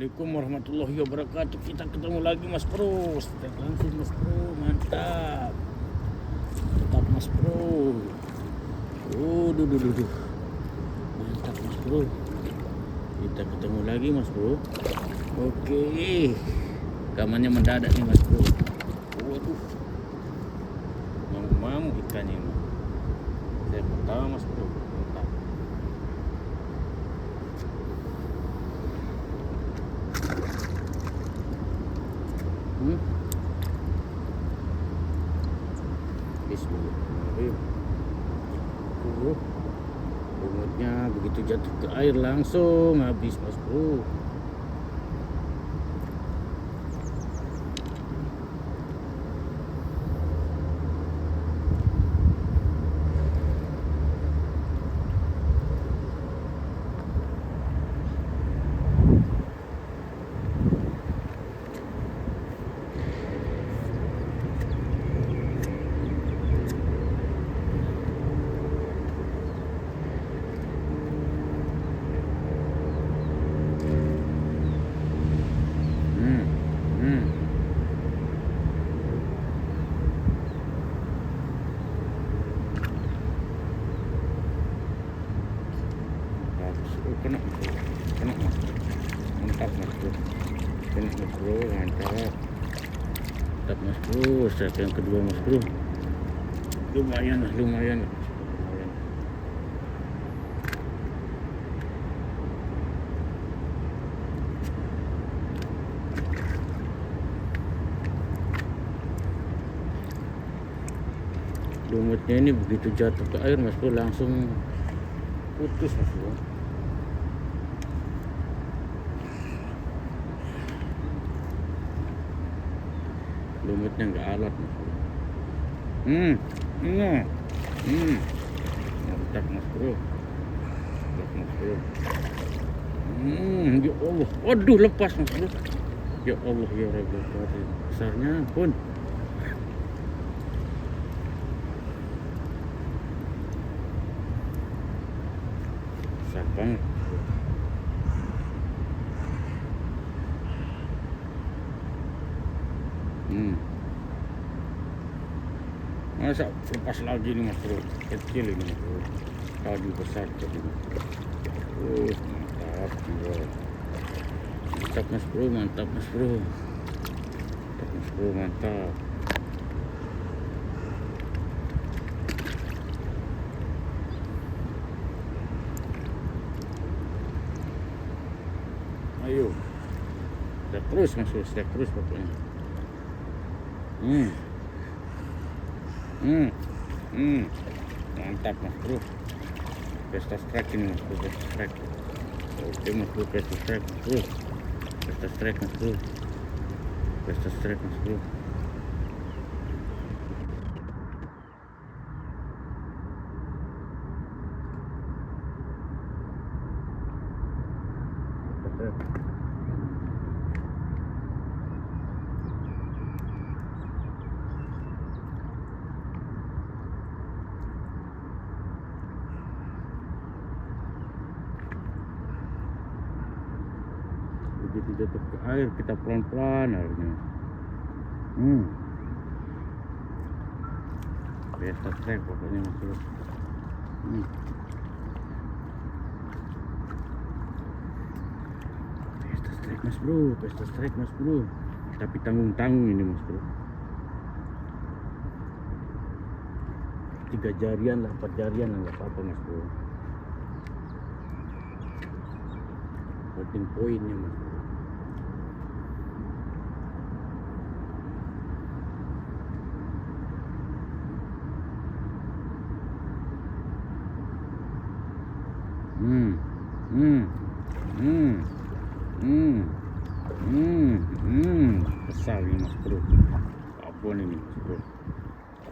Assalamualaikum warahmatullahi wabarakatuh. Kita ketemu lagi Mas Bro. Strike langsung Mas Bro, mantap. Tetap Mas Bro. Duh. Mantap Mas Bro. Kita ketemu lagi Mas Bro. Oke. Kamannya mendadak nih Mas Bro. Waduh. Mau ikannya ini. Saya pertama Mas Bro. Mantap. Bismillahirrahmanirrahim. Lumutnya begitu jatuh ke air langsung habis Mas Bro. Kena Mas Bro. Mantap Mas Bro. Kena Mas Bro, mantap. Mantap Mas Bro. Strike yang kedua Mas Bro. Lumayan. Lumutnya ini begitu jatuh ke air Mas Bro langsung putus Mas Bro. Lumutnya nggak alat Mas Bro. Mantap Mas Bro. Ya Allah, waduh lepas Mas Bro. Ya Allah ya Rabbal Alamin. Besarnya pun. Besar banget. Masa lepas lagi nih Mas Bro, kecil ini Mas Bro, tadi besar tadi Mas Bro. Mantap Mas Bro, mantap Mas Bro, mantap. Ayo, strike terus Mas Bro, strike terus pokoknya. Mantap Mas Bro. Pesta strike ini Mas Bro, pesta strike. Oke Mas Bro, pesta strike Mas Bro. Pesta strike Mas Bro. Pesta strike Mas Bro. Begitu jatuh ke air kita pelan-pelan airnya. Pesta strike pokoknya Mas Bro. Pesta strike Mas Bro, pesta strike Mas Bro. Tapi tanggung-tanggung ini Mas Bro. 3 jarian lah, 4 jarian lah, nggak apa-apa Mas Bro. Penting poinnya Mas Bro. Besar ini Mas Bro. Abon ini Mas Bro.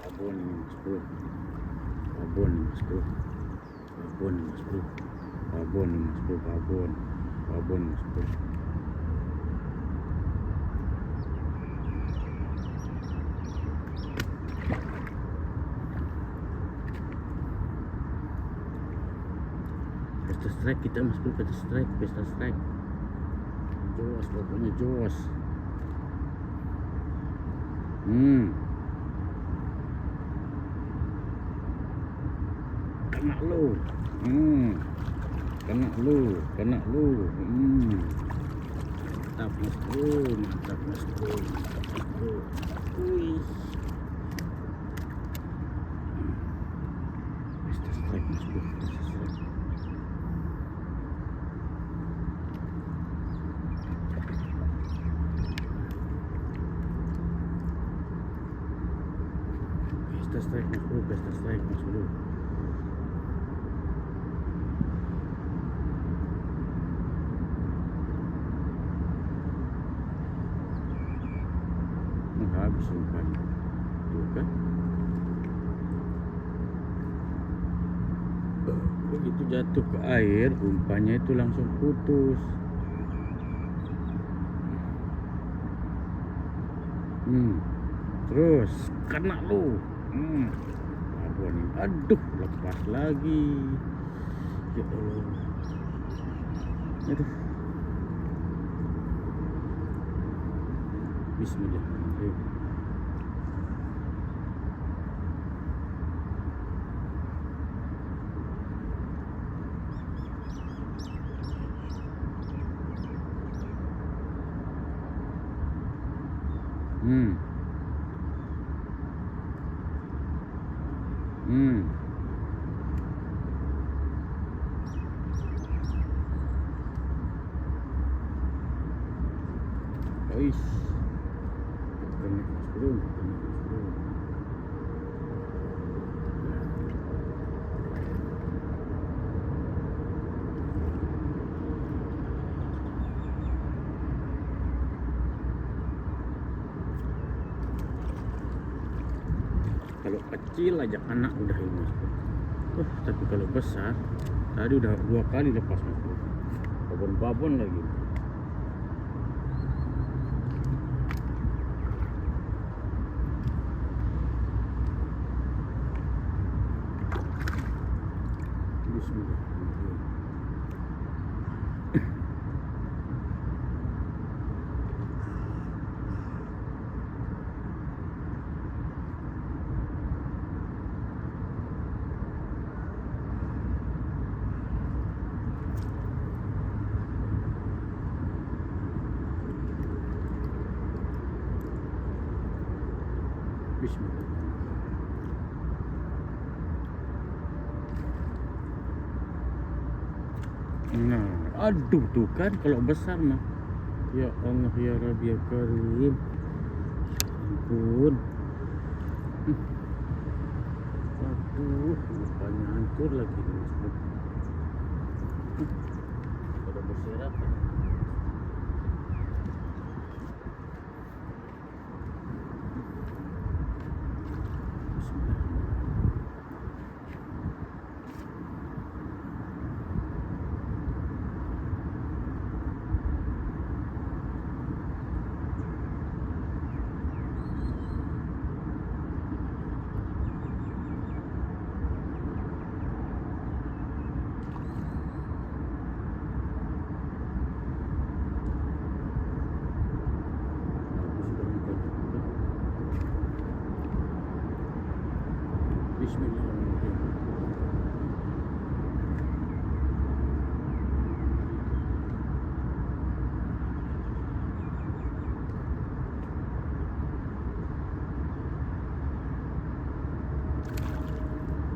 Abon ini Mas Bro. Abon ini Mas Bro. Abon ini Mas Bro. Abon ini Mas Bro. Abon Mas Bro. Pesta strike kita Mas Bro, pesta strike. Jos. pokoknya jos. Kena lu. Kena lu. Mantap mas bro, mantap mas bro. Wih. Best strike mas bro, best strike. Best strike mas bro, best strike mas bro. Habis umpannya tuh kan, begitu jatuh ke air umpannya itu langsung putus. Terus kena lu. Abon ini, aduh lepas lagi, ya Allah, aduh. Bismillahirrahmanirrahim. Ois. Kena mas bro, kena mas bro. Kalau kecil aja anak udah ini mas bro. Tapi kalau besar tadi udah 2 kali lepas mas bro. Babon-babon lagi. Bismillahirrahmanirrahim. Nah, aduh tuh kan kalau besar mah. Ya Allah ya Rabbi ya Karim. Ampun. Aduh, lupanya hancur lagi nih mas bro. Pada berserakan.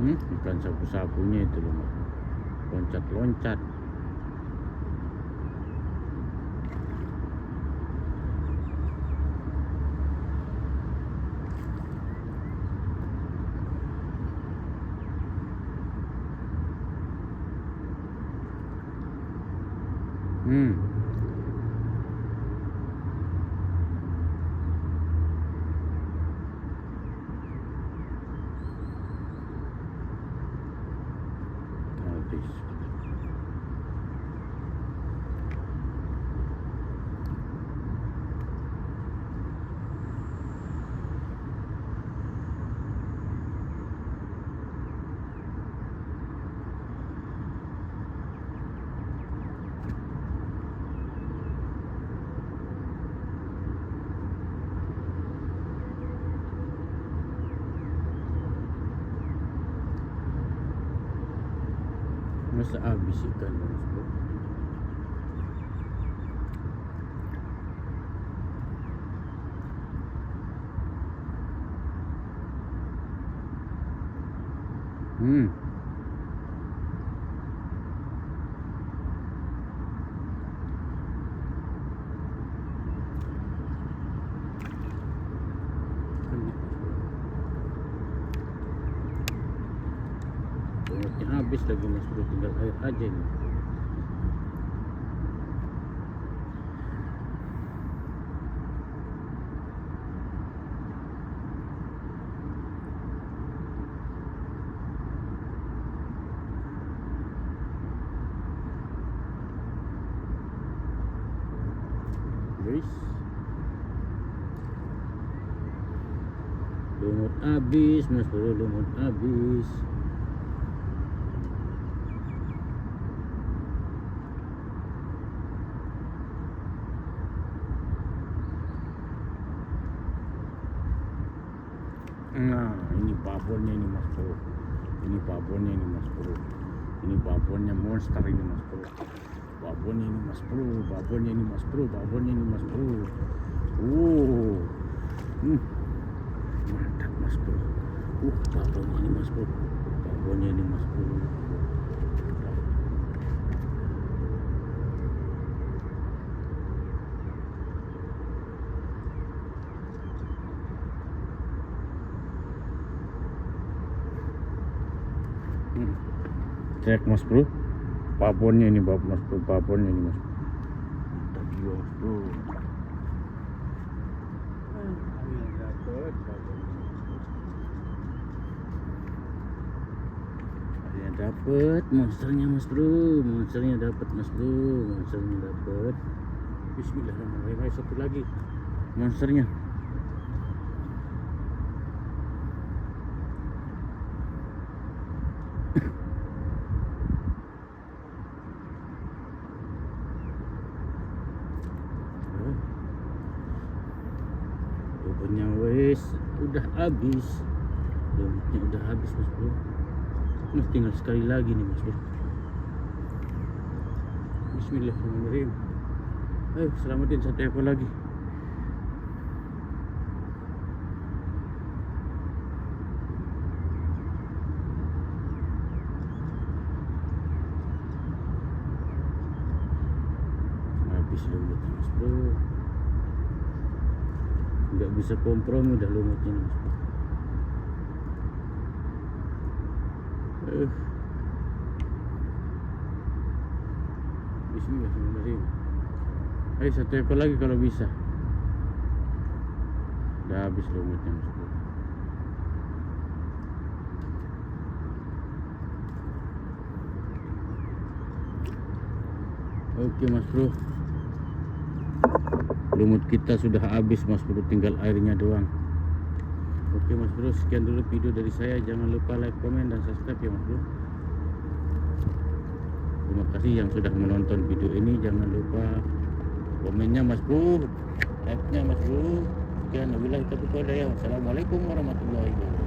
Bukan sapu-sapunya itu loh, loncat-loncat. Habis. Masa habis ikan mas bro. Lumutnya habis lagi mas bro, tinggal air aja nih. Guys, lumut habis mas bro, lumut habis. Nah ini babonnya ini mas bro, ini babonnya ini mas bro, ini babonnya monster ini mas bro, babonnya ini mas bro, babonnya ini mas bro, babonnya ini mas bro. Mantap mas bro. Babonnya ini mas bro, babonnya ini mas bro. Cek mas bro, babonnya ini mas bro, babonnya ini mas bro. Mantap jiwa mas bro. Dapat monsternya mas bro, monsternya dapat mas bro, monsternya dapat. Bismillahirrahmanirrahim. Satu lagi monsternya. Lumutnya wes udah habis, lumutnya udah habis mas bro. Nah, tinggal sekali lagi nih mas bro. Bismillahirrahmanirrahim. Ayo selamatin satu ekor lagi. Habis lumutnya mas bro, nggak bisa kompromi udah lumutnya mas bro. Bismillahirrahmanirrahim. Ayo satu ekor lagi kalau bisa. Udah habis lumutnya mas bro. Oke mas bro, lumut kita sudah habis mas bro, tinggal airnya doang. Oke mas bro, sekian dulu video dari saya. Jangan lupa like, komen, dan subscribe ya mas bro. Terima kasih yang sudah menonton video ini. Jangan lupa komennya mas bro, like nya mas bro. Sekian, wabillahi taufiq wal hidayah. Wassalamualaikum warahmatullahi wabarakatuh.